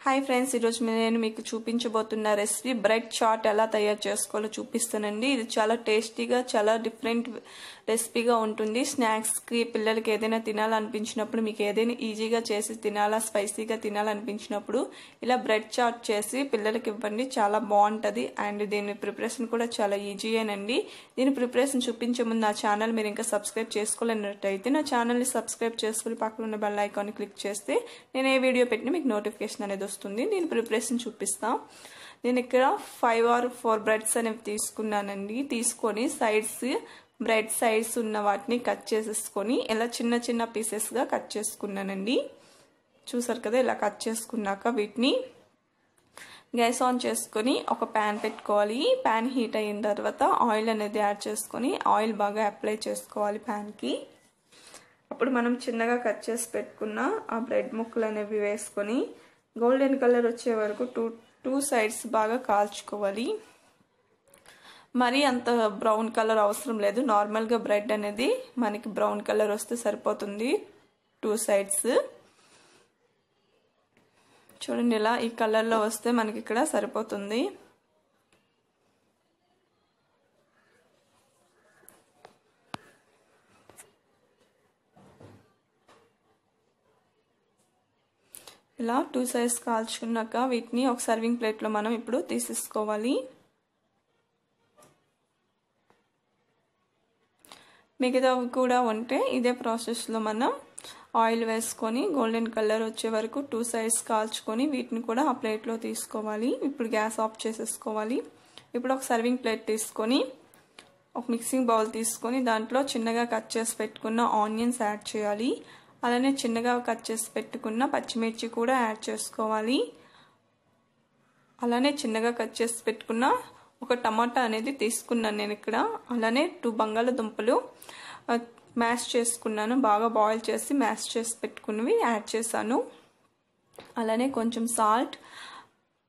Hi friends, ఈరోజు నేను మీకు చూపించబోతున్న రెసిపీ బ్రెడ్ చాట్ ఎలా తయారు చేసుకోవాలో చూపిస్తానండి. ఇది చాలా టేస్టీగా, చాలా డిఫరెంట్ రెసిపీగా ఉంటుంది. స్నాక్స్కి పిల్లలకి ఏదైనా తినాలనిపించినప్పుడు, మీకు ఏదైనా ఈజీగా చేసి తినాలా, స్పైసీగా తినాలనిపించినప్పుడు ఇలా బ్రెడ్ చాట్ చేసి పిల్లలకి ఇవ్వండి. చాలా బాగుంటుంది. అండ్ దీని ప్రిపరేషన్ కూడా చాలా ఈజీయేనండి. దీని ప్రిపరేషన్ చూపించే ముందు నా ఛానల్ మీరు ఇంకా సబ్స్క్రైబ్ చేసుకోలేనట్టయితే నా ఛానల్ని సబ్స్క్రైబ్ చేసుకుని పక్కన ఉన్న బెల్ ఐకాన్ని క్లిక్ చేస్తే నేను ఏ వీడియో పెట్టినా మీకు నోటిఫికేషన్ అనేది వస్తుంది. దీని ప్రిపరేషన్ చూపిస్తాం. నేను ఇక్కడ 5 or 4 బ్రెడ్స్ అనేవి తీసుకున్నానండి. తీసుకొని బ్రెడ్ సైడ్స్ ఉన్న వాటిని కట్ చేసేసుకొని ఇలా చిన్న చిన్న పీసెస్గా కట్ చేసుకున్నానండి. చూసారు కదా, ఇలా కట్ చేసుకున్నాక వీటిని గ్యాస్ ఆన్ చేసుకొని ఒక ప్యాన్ పెట్టుకోవాలి. ప్యాన్ హీట్ అయిన తర్వాత ఆయిల్ అనేది యాడ్ చేసుకొని ఆయిల్ బాగా అప్లై చేసుకోవాలి ప్యాన్కి. అప్పుడు మనం చిన్నగా కట్ చేసి పెట్టుకున్న ఆ బ్రెడ్ ముక్కలు అనేవి వేసుకొని గోల్డెన్ కలర్ వచ్చే వరకు టూ సైడ్స్ బాగా కాల్చుకోవాలి. మరీ అంత బ్రౌన్ కలర్ అవసరం లేదు. నార్మల్గా బ్రెడ్ అనేది మనకి బ్రౌన్ కలర్ వస్తే సరిపోతుంది. 2 సైడ్స్ చూడండి, ఇలా ఈ కలర్లో వస్తే మనకి ఇక్కడ సరిపోతుంది. ఇలా 2 సైడ్స్ కాల్చుకున్నాక వీటిని ఒక సర్వింగ్ ప్లేట్లో మనం ఇప్పుడు తీసేసుకోవాలి. మిగతావి కూడా ఉంటే ఇదే ప్రాసెస్లో మనం ఆయిల్ వేసుకొని గోల్డెన్ కలర్ వచ్చే వరకు 2 సైడ్స్ కాల్చుకొని వీటిని కూడా ఆ ప్లేట్లో తీసుకోవాలి. ఇప్పుడు గ్యాస్ ఆఫ్ చేసేసుకోవాలి. ఇప్పుడు ఒక సర్వింగ్ ప్లేట్ తీసుకొని ఒక మిక్సింగ్ బౌల్ తీసుకొని దాంట్లో చిన్నగా కట్ చేసి పెట్టుకున్న ఆనియన్స్ యాడ్ చేయాలి. అలానే చిన్నగా కట్ చేసి పెట్టుకున్న పచ్చిమిర్చి కూడా యాడ్ చేసుకోవాలి. అలానే చిన్నగా కట్ చేసి పెట్టుకున్న ఒక టమాటా అనేది తీసుకున్నాను నేను ఇక్కడ. అలానే 2 బంగాళదుంపలు మ్యాష్ చేసుకున్నాను. బాగా బాయిల్ చేసి మ్యాష్ చేసి పెట్టుకున్నవి యాడ్ చేశాను. అలానే కొంచెం సాల్ట్,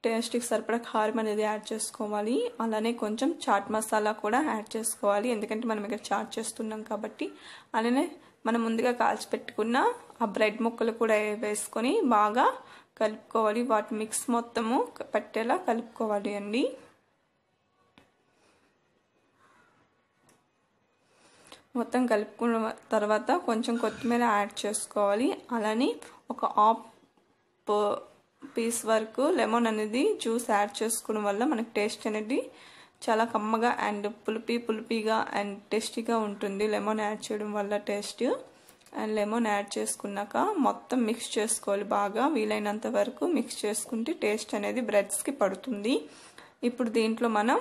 టేస్ట్కి సరిపడా కారం అనేది యాడ్ చేసుకోవాలి. అలానే కొంచెం చాట్ మసాలా కూడా యాడ్ చేసుకోవాలి, ఎందుకంటే మనం ఇక్కడ చాట్ చేస్తున్నాం కాబట్టి. అలానే మనం ముందుగా కాల్చి పెట్టుకున్న ఆ బ్రెడ్ ముక్కలు కూడా వేసుకొని బాగా కలుపుకోవాలి. వాటి మిక్స్ మొత్తము పట్టేలా కలుపుకోవాలి అండి. మొత్తం కలుపుకున్న తర్వాత కొంచెం కొత్తిమీర యాడ్ చేసుకోవాలి. అలానే ఒక హాఫ్ పీస్ వరకు లెమన్ అనేది జ్యూస్ యాడ్ చేసుకోవడం వల్ల మనకి టేస్ట్ అనేది చాలా కమ్మగా అండ్ పులిపిగా అండ్ టేస్టీగా ఉంటుంది. లెమన్ యాడ్ చేయడం వల్ల టేస్ట్. అండ్ లెమన్ యాడ్ చేసుకున్నాక మొత్తం మిక్స్ చేసుకోవాలి. బాగా వీలైనంత వరకు మిక్స్ చేసుకుంటే టేస్ట్ అనేది బ్రెడ్స్కి పడుతుంది. ఇప్పుడు దీంట్లో మనం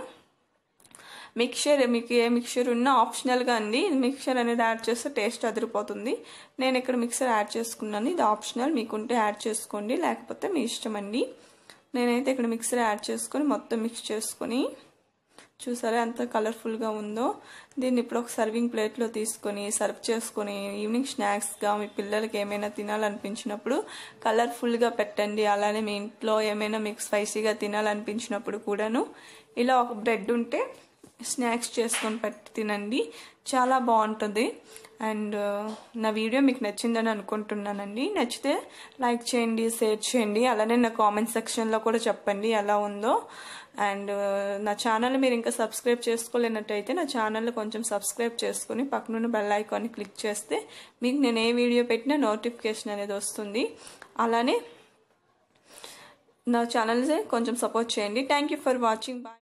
మిక్చర్, మీకు ఏ మిక్చర్ ఉన్నా ఆప్షనల్గా అండి. మిక్చర్ అనేది యాడ్ చేస్తే టేస్ట్ అదిరిపోతుంది. నేను ఇక్కడ మిక్చర్ యాడ్ చేసుకున్నాను. ఇది ఆప్షనల్, మీకుంటే యాడ్ చేసుకోండి, లేకపోతే మీ ఇష్టం అండి. నేనైతే ఇక్కడ మిక్చర్ యాడ్ చేసుకొని మొత్తం మిక్స్ చేసుకొని, చూసారా ఎంత కలర్ఫుల్గా ఉందో. దీన్ని ఇప్పుడు ఒక సర్వింగ్ ప్లేట్లో తీసుకొని సర్వ్ చేసుకొని ఈవినింగ్ స్నాక్స్గా మీ పిల్లలకి ఏమైనా తినాలనిపించినప్పుడు కలర్ఫుల్గా పెట్టండి. అలానే మీ ఇంట్లో ఏమైనా మీకు స్పైసీగా తినాలనిపించినప్పుడు కూడాను ఇలా ఒక బ్రెడ్ ఉంటే స్నాక్స్ చేసుకొని పెట్టి తినండి. చాలా బాగుంటుంది. అండ్ నా వీడియో మీకు నచ్చిందని అనుకుంటున్నానండి. నచ్చితే లైక్ చేయండి, షేర్ చేయండి. అలానే నా కామెంట్ సెక్షన్లో కూడా చెప్పండి ఎలా ఉందో. అండ్ నా ఛానల్ మీరు ఇంకా సబ్స్క్రైబ్ చేసుకోలేనట్టయితే నా ఛానల్ కొంచెం సబ్స్క్రైబ్ చేసుకుని పక్కనున్న బెల్ ఐకాన్ని క్లిక్ చేస్తే మీకు నేను ఏ వీడియో పెట్టినా నోటిఫికేషన్ అనేది వస్తుంది. అలానే నా ఛానల్ని కొంచెం సపోర్ట్ చేయండి. Thank you for watching. Bye.